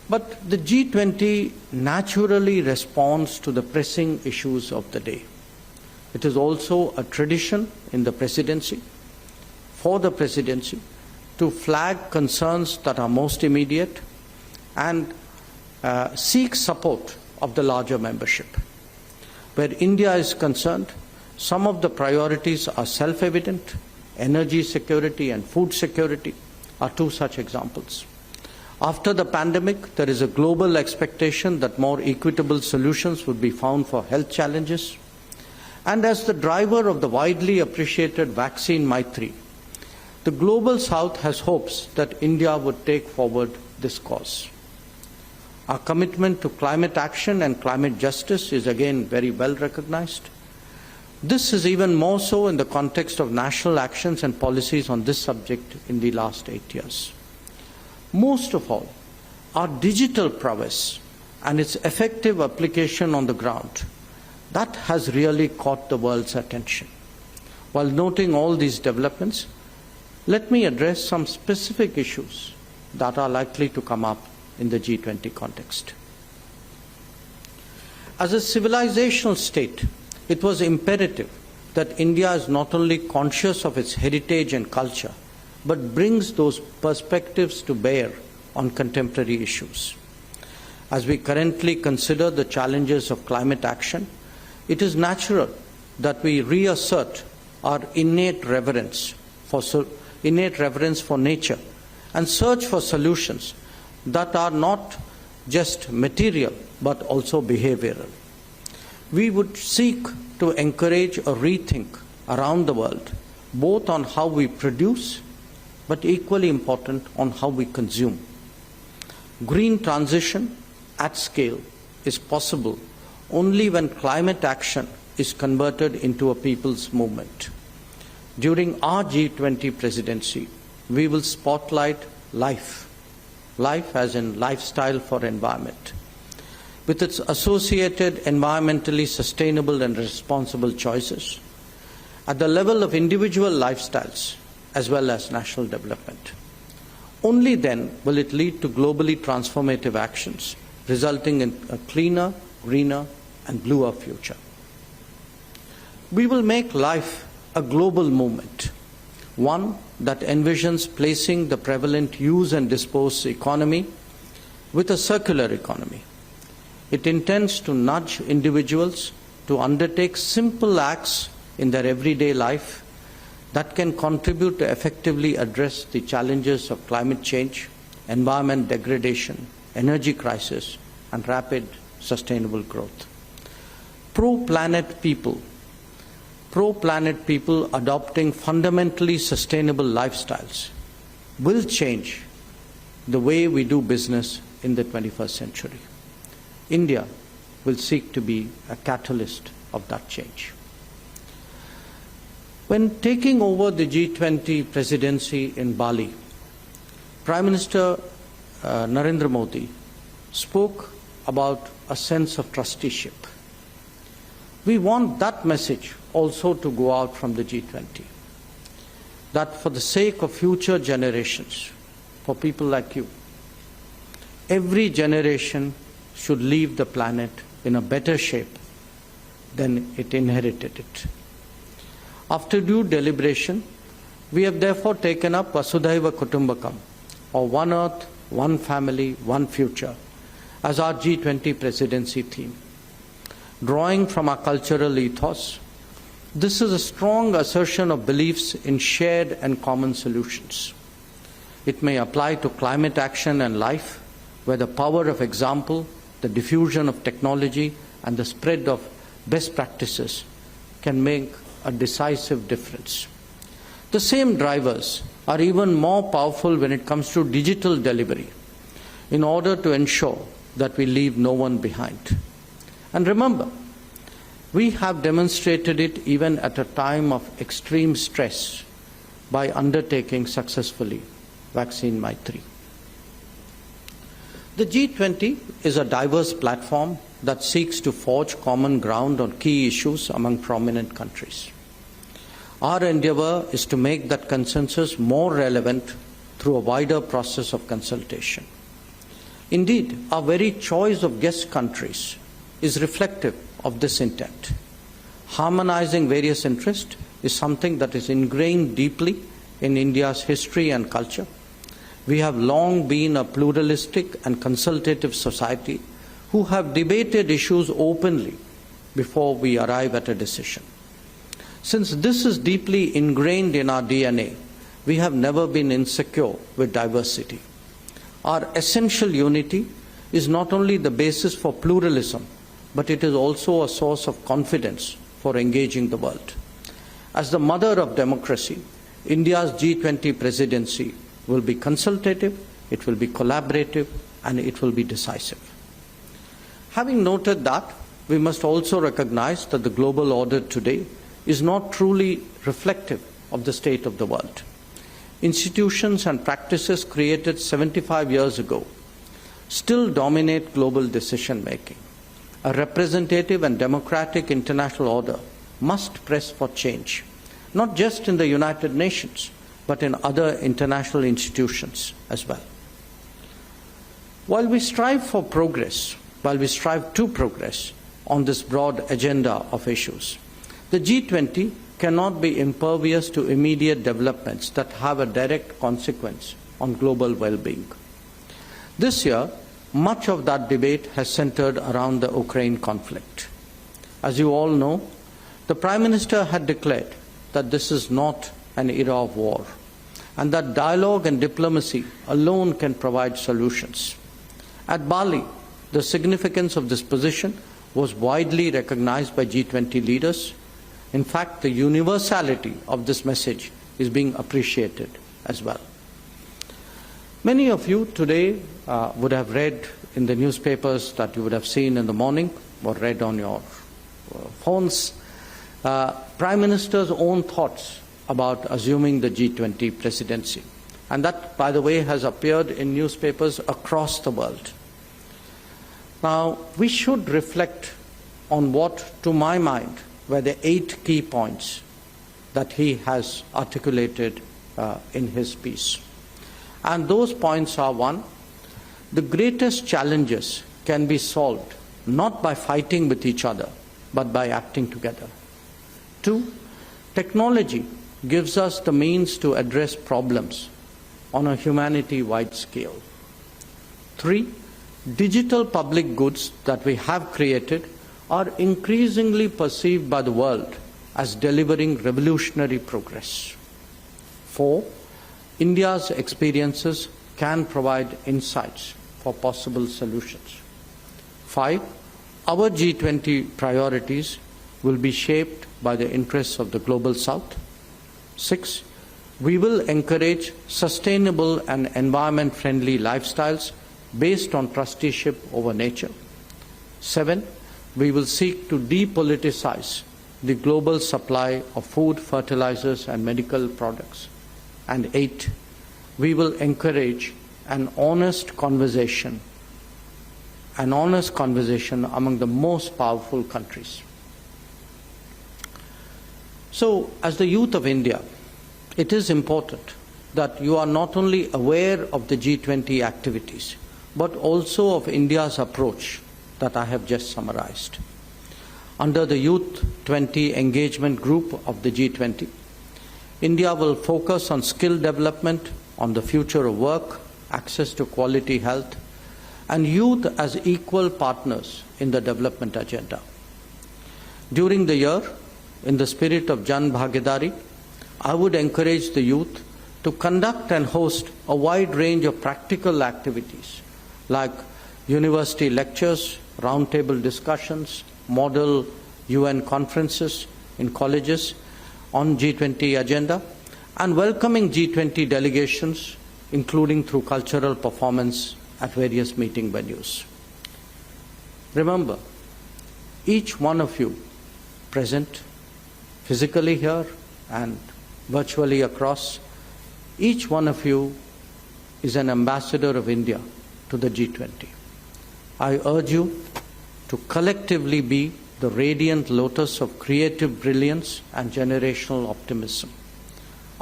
But the G20 naturally responds to the pressing issues of the day. It is also a tradition in the presidency, for the presidency, to flag concerns that are most immediate and seek support of the larger membership. Where India is concerned, some of the priorities are self-evident. Energy security and food security are two such examples. After the pandemic, there is a global expectation that more equitable solutions would be found for health challenges. And as the driver of the widely appreciated vaccine Maitri, the Global South has hopes that India would take forward this cause. Our commitment to climate action and climate justice is again very well recognized. This is even more so in the context of national actions and policies on this subject in the last 8 years. Most of all, our digital prowess and its effective application on the ground, that has really caught the world's attention. While noting all these developments, let me address some specific issues that are likely to come up in the G20 context. As a civilizational state, it was imperative that India is not only conscious of its heritage and culture, but brings those perspectives to bear on contemporary issues. As we currently consider the challenges of climate action, it is natural that we reassert our innate reverence for nature and search for solutions that are not just material but also behavioral. We would seek to encourage a rethink around the world, both on how we produce, but equally important, on how we consume. Green transition at scale is possible only when climate action is converted into a people's movement. During our G20 presidency, we will spotlight life as in lifestyle for environment, with its associated environmentally sustainable and responsible choices at the level of individual lifestyles as well as national development. Only then will it lead to globally transformative actions, resulting in a cleaner, greener, and bluer future. We will make life a global movement, one that envisions placing the prevalent use and dispose economy with a circular economy. It intends to nudge individuals to undertake simple acts in their everyday life that can contribute to effectively address the challenges of climate change, environment degradation, energy crisis, and rapid sustainable growth. Pro-planet people adopting fundamentally sustainable lifestyles will change the way we do business in the 21st century. India will seek to be a catalyst of that change. When taking over the G20 presidency in Bali, Prime Minister Narendra Modi spoke about a sense of trusteeship. We want that message also to go out from the G20, that for the sake of future generations, for people like you, every generation should leave the planet in a better shape than it inherited it. After due deliberation, we have therefore taken up Vasudhaiva Kutumbakam, or One Earth, One Family, One Future, as our G20 presidency theme. Drawing from our cultural ethos, this is a strong assertion of beliefs in shared and common solutions. It may apply to climate action and life, where the power of example, the diffusion of technology, and the spread of best practices can make a decisive difference. The same drivers are even more powerful when it comes to digital delivery, in order to ensure that we leave no one behind. And remember, we have demonstrated it even at a time of extreme stress by undertaking successfully Vaccine Maitri. The G20 is a diverse platform that seeks to forge common ground on key issues among prominent countries. Our endeavor is to make that consensus more relevant through a wider process of consultation. Indeed, our very choice of guest countries is reflective of this intent. Harmonizing various interests is something that is ingrained deeply in India's history and culture. We have long been a pluralistic and consultative society who have debated issues openly before we arrive at a decision. Since this is deeply ingrained in our DNA, we have never been insecure with diversity. Our essential unity is not only the basis for pluralism, but it is also a source of confidence for engaging the world. As the mother of democracy, India's G20 presidency will be consultative, it will be collaborative, and it will be decisive. Having noted that, we must also recognize that the global order today is not truly reflective of the state of the world. Institutions and practices created 75 years ago still dominate global decision-making. A representative and democratic international order must press for change, not just in the United Nations, but in other international institutions as well. While we strive to progress on this broad agenda of issues, the G20 cannot be impervious to immediate developments that have a direct consequence on global well-being. This year, much of that debate has centered around the Ukraine conflict. As you all know, the Prime Minister had declared that this is not an era of war, and that dialogue and diplomacy alone can provide solutions. At Bali, the significance of this position was widely recognized by G20 leaders. In fact, the universality of this message is being appreciated as well. Many of you today would have read in the newspapers that you would have seen in the morning or read on your phones, Prime Minister's own thoughts about assuming the G20 presidency. And that, by the way, has appeared in newspapers across the world. Now, we should reflect on what, to my mind, were the 8 key points that he has articulated in his speech. And those points are: 1, the greatest challenges can be solved not by fighting with each other, but by acting together. 2, technology gives us the means to address problems on a humanity-wide scale. 3, digital public goods that we have created are increasingly perceived by the world as delivering revolutionary progress. 4, India's experiences can provide insights for possible solutions. 5, our G20 priorities will be shaped by the interests of the Global South. 6, we will encourage sustainable and environment-friendly lifestyles based on trusteeship over nature. 7, we will seek to depoliticize the global supply of food, fertilizers, and medical products. And 8, we will encourage an honest conversation among the most powerful countries. So, as the youth of India, it is important that you are not only aware of the G20 activities, but also of India's approach that I have just summarized. Under the Youth 20 Engagement Group of the G20, India will focus on skill development, on the future of work, access to quality health, and youth as equal partners in the development agenda. During the year, in the spirit of Jan Bhagidari, I would encourage the youth to conduct and host a wide range of practical activities like university lectures, roundtable discussions, model UN conferences in colleges on G20 agenda, and welcoming G20 delegations, including through cultural performance at various meeting venues. Remember, each one of you present physically here and virtually across, each one of you is an ambassador of India to the G20. I urge you to collectively be the radiant lotus of creative brilliance and generational optimism.